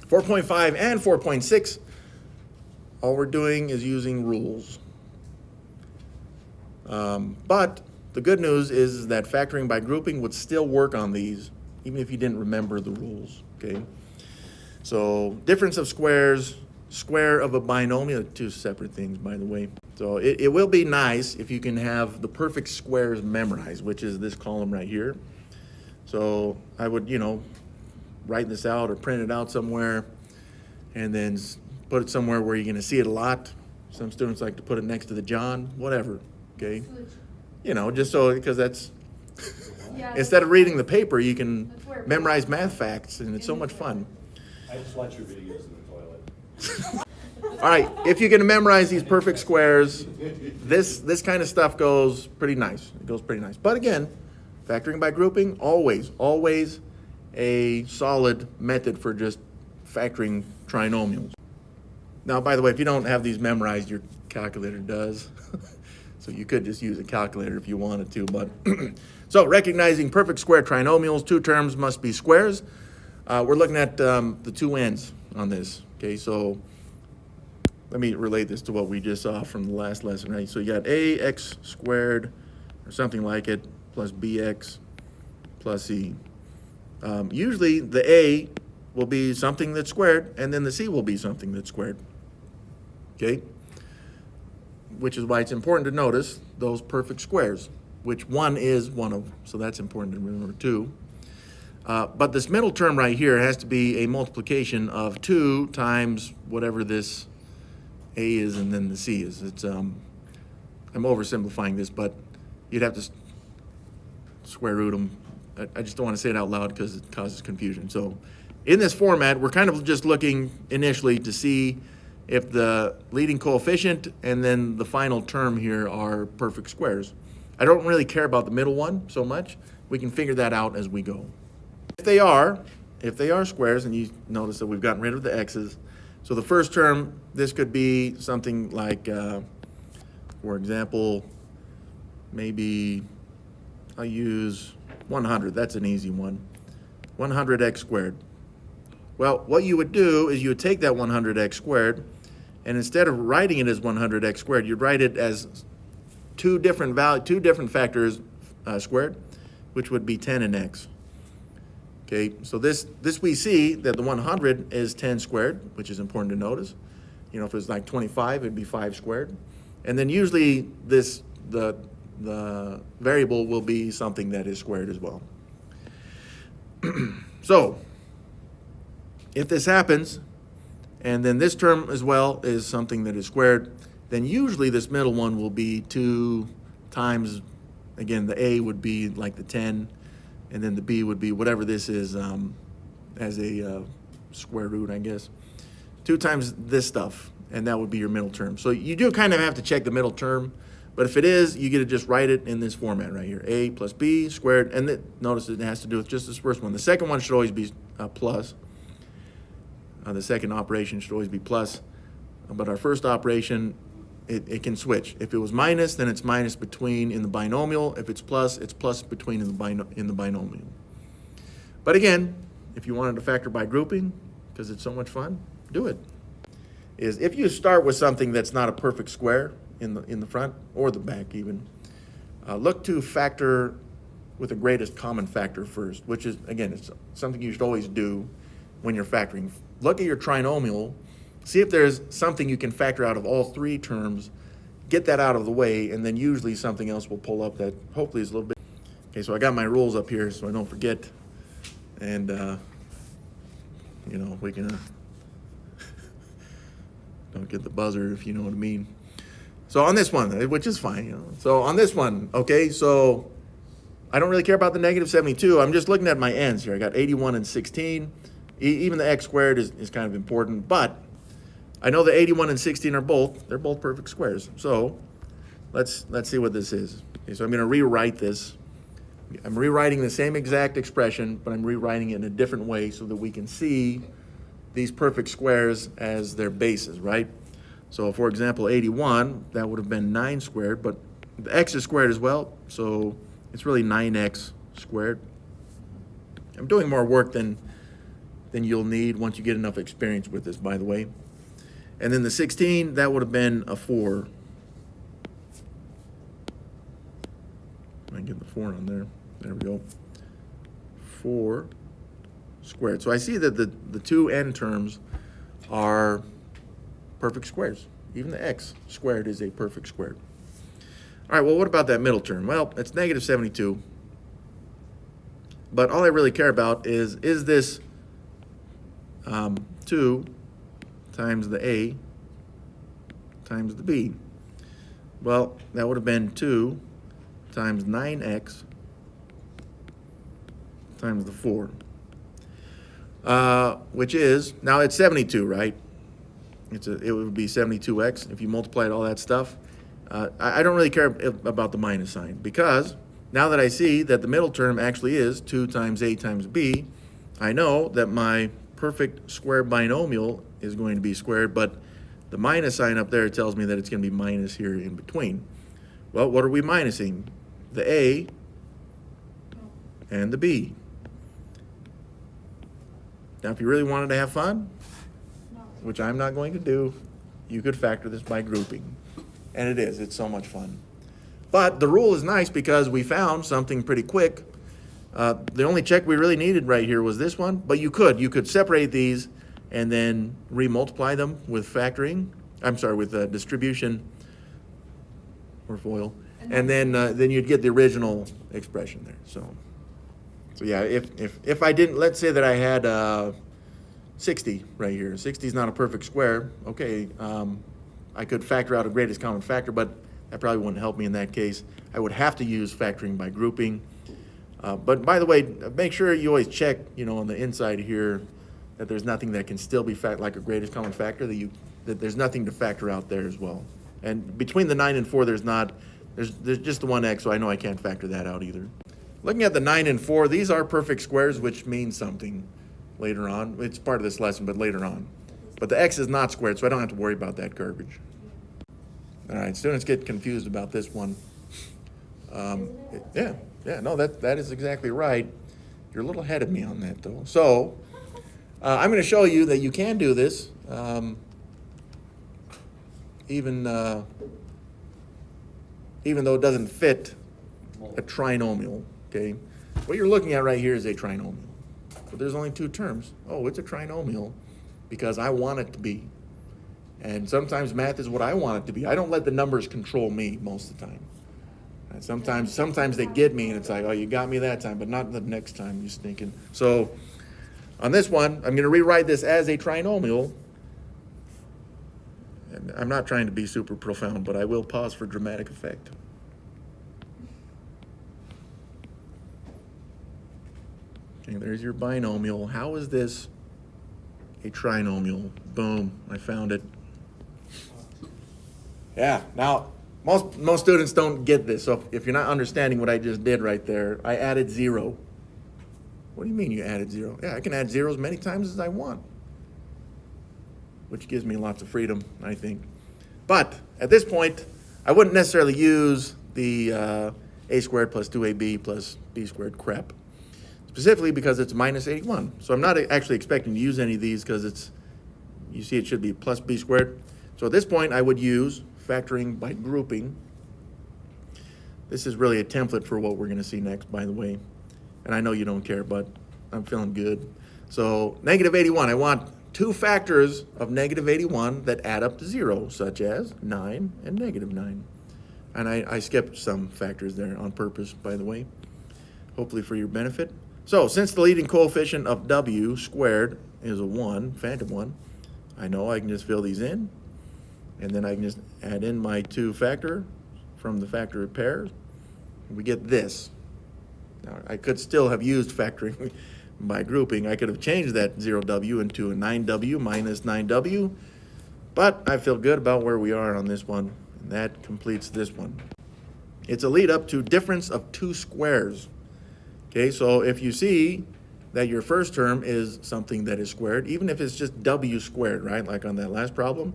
4.5 and 4.6, all we're doing is using rules. But the good news is that factoring by grouping would still work on these, even if you didn't remember the rules, okay? So difference of squares, square of a binomial, two separate things, by the way. So it will be nice if you can have the perfect squares memorized, which is this column right here. So I would, write this out or print it out somewhere and then put it somewhere where you're going to see it a lot. Some students like to put it next to the John, whatever, okay? Just so, because that's, instead of reading the paper, you can memorize math facts, and it's so much fun. I just watch your videos in the toilet. All right, if you can memorize these perfect squares, this kind of stuff goes pretty nice. It goes pretty nice. But again, factoring by grouping, always a solid method for just factoring trinomials. Now, by the way, if you don't have these memorized, your calculator does. So you could just use a calculator if you wanted to. But so recognizing perfect square trinomials, two terms must be squares. We're looking at the two ends on this. Okay, so let me relate this to what we just saw from the last lesson, right? So you got ax squared or something like it plus bx plus c. Usually the a will be something that's squared, and then the c will be something that's squared. Okay? Which is why it's important to notice those perfect squares, which one is one of them. So that's important to remember too. But this middle term right here has to be a multiplication of 2 times whatever this a is and then the c is. It's I'm oversimplifying this, but you'd have to square root them. I just don't want to say it out loud because it causes confusion. So in this format, we're kind of just looking initially to see if the leading coefficient and then the final term here are perfect squares. I don't really care about the middle one so much. We can figure that out as we go. If they are squares, and you notice that we've gotten rid of the x's, so the first term, this could be something like, for example, maybe I'll use 100. That's an easy one. 100x squared. Well, what you would do is you would take that 100x squared, and instead of writing it as 100x squared, you'd write it as two different factors squared, which would be 10 and x. Okay, so this we see that the 100 is 10 squared, which is important to notice. If it was like 25, it'd be 5 squared. And then usually the variable will be something that is squared as well. So if this happens, and then this term as well is something that is squared, then usually this middle one will be 2 times, again, the a would be like the 10, and then the b would be whatever this is as a square root, I guess. 2 times this stuff, and that would be your middle term. So you do kind of have to check the middle term, but if it is, you get to just write it in this format right here. A plus b squared, and notice it has to do with just this first one. The second one should always be plus. The second operation should always be plus, but our first operation, it can switch. If it was minus, then it's minus between in the binomial. If it's plus between in the binomial. But again, if you wanted to factor by grouping, because it's so much fun, do it. If you start with something that's not a perfect square in the front or the back even, look to factor with the greatest common factor first, which is, again, it's something you should always do when you're factoring. Look at your trinomial, see if there's something you can factor out of all 3 terms, get that out of the way, and then usually something else will pull up that hopefully is a little bit. Okay, so I got my rules up here so I don't forget, and we can don't get the buzzer if you know what I mean. So on this one, which is fine, So on this one, okay, so I don't really care about the negative 72. I'm just looking at my ends here. I got 81 and 16. Even the x squared is kind of important, but I know the 81 and 16 they're both perfect squares. So let's see what this is. Okay, so I'm going to rewrite this. I'm rewriting the same exact expression, but I'm rewriting it in a different way so that we can see these perfect squares as their bases, right? So for example, 81, that would have been 9 squared, but the x is squared as well, so it's really 9x squared. I'm doing more work than than you'll need once you get enough experience with this, by the way. And then the 16, that would have been a 4. I get the 4 on there. There we go. 4 squared. So I see that the two n terms are perfect squares. Even the x squared is a perfect square. All right, well, what about that middle term? Well, it's negative 72. But all I really care about is this 2 times the a times the b? Well, that would have been 2 times 9x times the 4. Which is, now it's 72, right? It would be 72x if you multiplied all that stuff. I don't really care about the minus sign, because now that I see that the middle term actually is 2 times a times b, I know that my perfect square binomial is going to be squared, but the minus sign up there tells me that it's going to be minus here in between. Well, what are we minusing? The a and the b. Now, if you really wanted to have fun, which I'm not going to do, you could factor this by grouping. And it is. It's so much fun. But the rule is nice because we found something pretty quick. The only check we really needed right here was this one. But you could separate these and then remultiply them with factoring. I'm sorry, with distribution or FOIL. And then you'd get the original expression there. So yeah, if I didn't, let's say that I had 60 right here. 60 is not a perfect square. Okay, I could factor out a greatest common factor, but that probably wouldn't help me in that case. I would have to use factoring by grouping. But by the way, make sure you always check, on the inside here, that there's nothing that can still be like a greatest common factor, that there's nothing to factor out there as well. And between the 9 and 4, there's just the one x, so I know I can't factor that out either. Looking at the 9 and 4, these are perfect squares, which means something later on. It's part of this lesson, but later on. But the x is not squared, so I don't have to worry about that garbage. All right, students get confused about this one. No, that is exactly right. You're a little ahead of me on that, though. So I'm going to show you that you can do this, even though it doesn't fit a trinomial. Okay, what you're looking at right here is a trinomial, but there's only 2 terms. Oh, it's a trinomial because I want it to be. And sometimes math is what I want it to be. I don't let the numbers control me most of the time. And sometimes they get me, and it's like, oh, you got me that time, but not the next time, you stinking. So on this one, I'm going to rewrite this as a trinomial. And I'm not trying to be super profound, but I will pause for dramatic effect. Okay, there's your binomial. How is this a trinomial? Boom, I found it. Yeah, now, most students don't get this, so if you're not understanding what I just did right there, I added 0. What do you mean you added 0? Yeah, I can add zeros many times as I want, which gives me lots of freedom, I think. But at this point, I wouldn't necessarily use the a squared plus 2ab plus b squared crap, specifically because it's minus 81. So I'm not actually expecting to use any of these because you see it should be plus b squared. So at this point, I would use factoring by grouping. This is really a template for what we're going to see next, by the way. And I know you don't care, but I'm feeling good. So negative 81, I want 2 factors of negative 81 that add up to 0, such as 9 and negative 9. And I skipped some factors there on purpose, by the way, hopefully for your benefit. So since the leading coefficient of w squared is a 1, phantom 1, I know I can just fill these in. And then I can just add in my 2 factor from the factor of pairs. We get this. Now, I could still have used factoring by grouping. I could have changed that 0w into a 9w minus 9w. But I feel good about where we are on this one. And that completes this one. It's a lead up to difference of 2 squares. Okay, so if you see that your first term is something that is squared, even if it's just w squared, right, like on that last problem,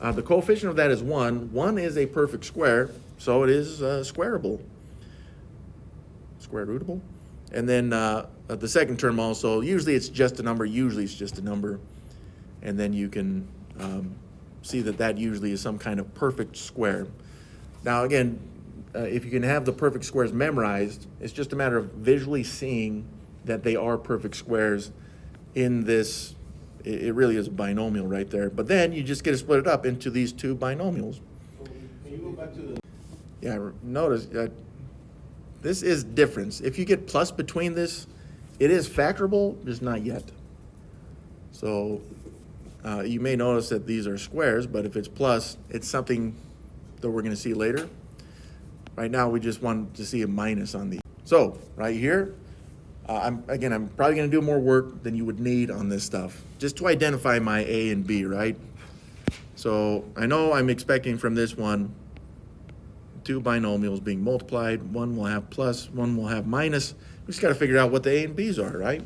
the coefficient of that is 1. 1 is a perfect square, so it is squareable. Square rootable? And then the second term also, usually it's just a number, and then you can see that that usually is some kind of perfect square. Now again, if you can have the perfect squares memorized, it's just a matter of visually seeing that they are perfect squares in this. It really is a binomial right there. But then you just get to split it up into these two binomials. Can you go back to the? Yeah, notice this is difference. If you get plus between this, it is factorable, just not yet. So you may notice that these are squares, but if it's plus, it's something that we're going to see later. Right now, we just want to see a minus on these. So right here, I'm probably going to do more work than you would need on this stuff, just to identify my A and B, right? So I know I'm expecting from this one two binomials being multiplied. One will have plus, one will have minus. We just got to figure out what the A and B's are, right?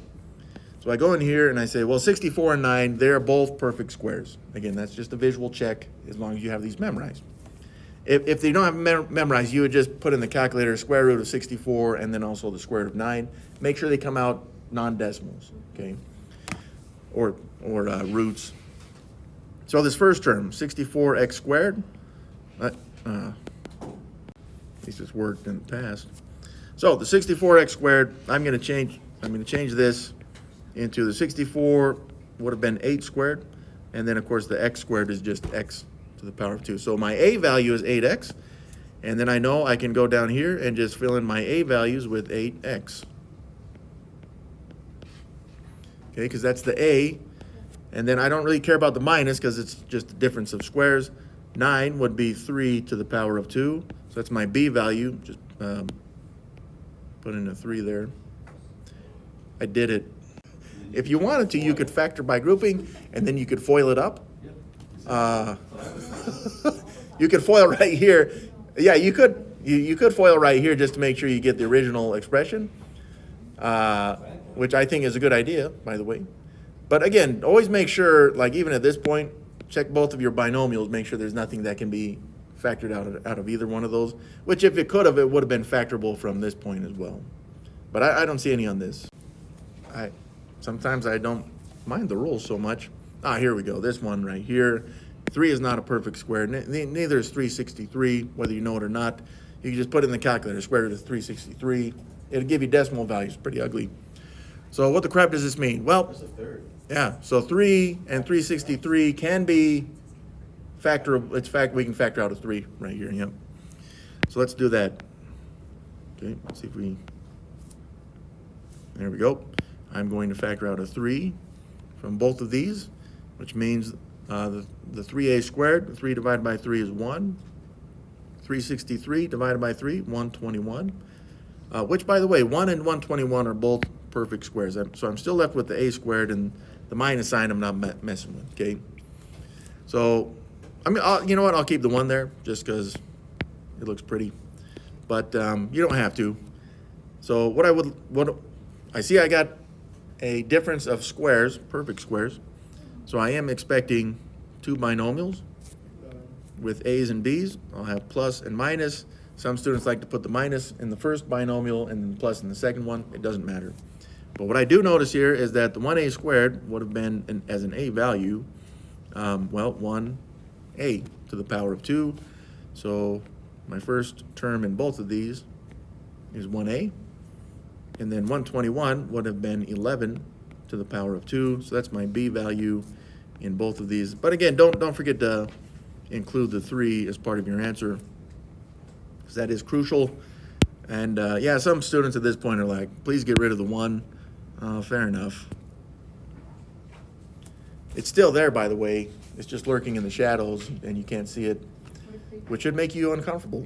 So I go in here and I say, well, 64 and 9, they're both perfect squares. Again, that's just a visual check as long as you have these memorized. If they don't have memorized, you would just put in the calculator square root of 64 and then also the square root of 9. Make sure they come out non-decimals, okay? Or roots. So this first term, 64x squared, at least it's worked in the past. So the 64x squared, I'm going to change this into the 64 would have been 8 squared, and then of course the x squared is just x to the power of 2. So my a value is 8x, and then I know I can go down here and just fill in my a values with 8x. Okay, because that's the a, and then I don't really care about the minus because it's just the difference of squares. 9 would be 3 to the power of 2, so that's my b value. Just put in a 3 there. I did it. If you wanted to, you could factor by grouping, and then you could FOIL it up. You could FOIL right here. Yeah, you could FOIL right here just to make sure you get the original expression, which I think is a good idea, by the way. But again, always make sure, like even at this point, check both of your binomials, make sure there's nothing that can be factored out of either one of those, which if it could have, it would have been factorable from this point as well. But I don't see any on this. Sometimes I don't mind the rules so much. Here we go. This one right here. 3 is not a perfect square. Neither is 363, whether you know it or not. You can just put it in the calculator, square root of 363. It'll give you decimal values. Pretty ugly. So what the crap does this mean? Well, That's a third. yeah. So 3 and 363 can be factorable. We can factor out a 3 right here. Yep. So let's do that. Okay. Let's see if we. There we go. I'm going to factor out a 3 from both of these, which means the 3a squared, 3 divided by 3 is 1. 363 divided by 3, 121. Which, by the way, 1 and 121 are both perfect squares. So I'm still left with the a squared, and the minus sign I'm not messing with, okay? So, you know what? I'll keep the 1 there just because it looks pretty. But you don't have to. So what I see, I got a difference of squares, perfect squares. So I am expecting two binomials with a's and b's. I'll have plus and minus. Some students like to put the minus in the first binomial and then plus in the second one. It doesn't matter. But what I do notice here is that the 1a squared would have been, as an a value, 1a to the power of 2. So my first term in both of these is 1a. And then 121 would have been 11 to the power of 2. So that's my b value in both of these. But again, don't forget to include the 3 as part of your answer, because that is crucial. And yeah, some students at this point are like, please get rid of the 1. Fair enough. It's still there, by the way. It's just lurking in the shadows and you can't see it, which should make you uncomfortable.